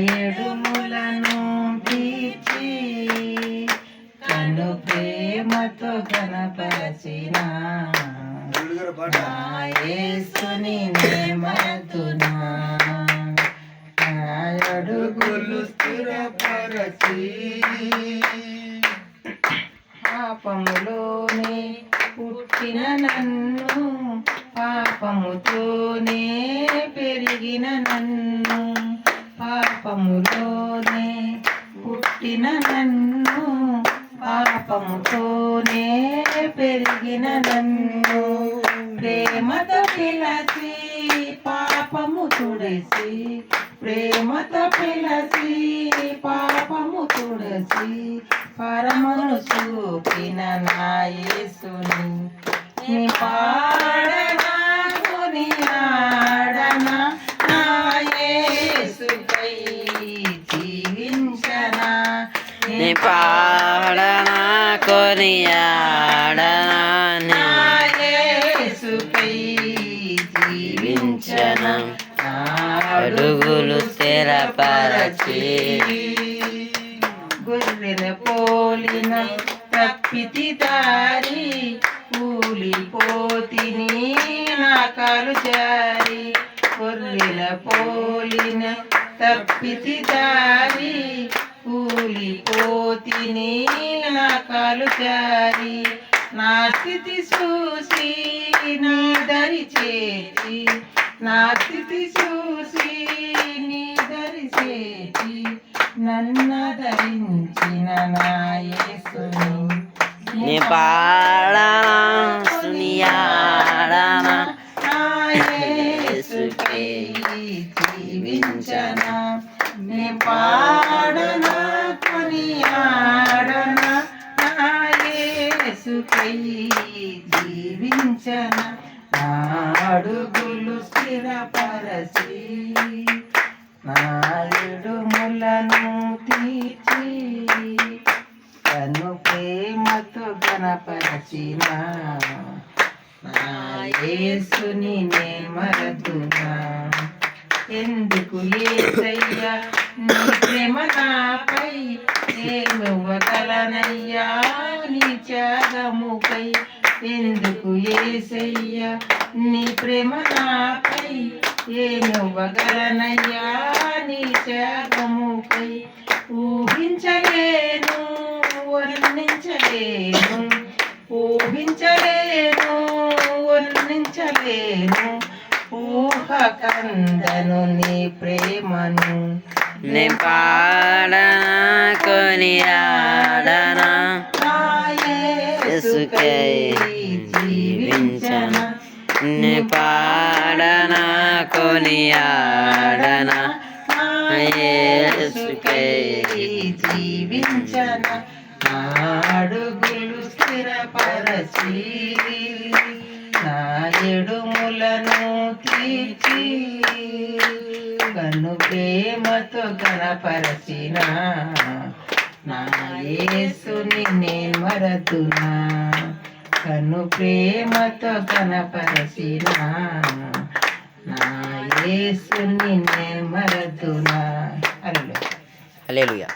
ఎడుములను తీర్చి కను ప్రేమతో కనపరచిన నా యేసుని నే మరతునా. నా అడుగులు స్థిరపరచి పాపములోనే పుట్టిన నన్ను, పాపముతోనే పెరిగిన నన్ను, పాపములోనే పుట్టిన నన్ను, పాపముతోనే పెరిగిన నన్ను, ప్రేమతో పిలచి పాపము తుడసి, ప్రేమతో పిలచి పాపము తుడసి పరమను చూపిన నా యేసుని నీ పాడనా కొనియాడనా, నా యేసుకై జీవించనా. నీ పాడనా కొనియాడనా, నా యేసుకై జీవించనా. నా అడుగులు స్థిరపరచి గొర్రెల పోలిన తప్పితి దారి, కూలిపోతిని నా కాలు జారి. గొర్రెల పోలిన తప్పితి దారి, కూలిపోతిని నా కాలు జారి. నా స్థితి చూసి నీ దరి చేర్చి, నా స్థితి చూసి నీ దరి చేర్చి నన్నదరించిన నా యేసుని నీ పాడనా కొనియాడనా, నా యేసుకై జీవించనా. నీ పాడనా కొనియాడనా, నా యేసుకై జీవించనా. నా అడుగులు స్థిరపరచి నా ఎడుములను తీర్చి కను ప్రేమతో గణపరచిన నా యేసుని నే మరతునా. ఎందుకు యేసయ్యా నీ ప్రేమ నాపై, ఏమివ్వగలనయ్యా నీ త్యాగముపై. ఎందుకు యేసయ్యా నీ ప్రేమ నాపై, ఏమివ్వగలనయ్యా నీ త్యాగముపై. ఊహించలేను వర్ణించలేను, ఊహించలేను వర్ణించలేను, ఊహ కందను నీ ప్రేమను. నీ పాడనా కొనియాడనా, నా యేసుకై జీవించనా. నీ పాడనా కొనియాడనా, నా యేసుకై జీవించనా. నా అడుగులు స్థిరపరచి నా ఎడుములను తీర్చి కను ప్రేమతో గణపరచిన నా యేసుని నే మరతునా. కను ప్రేమతో గణపరచిన నా యేసుని నే మరతునా. హల్లెలూయా.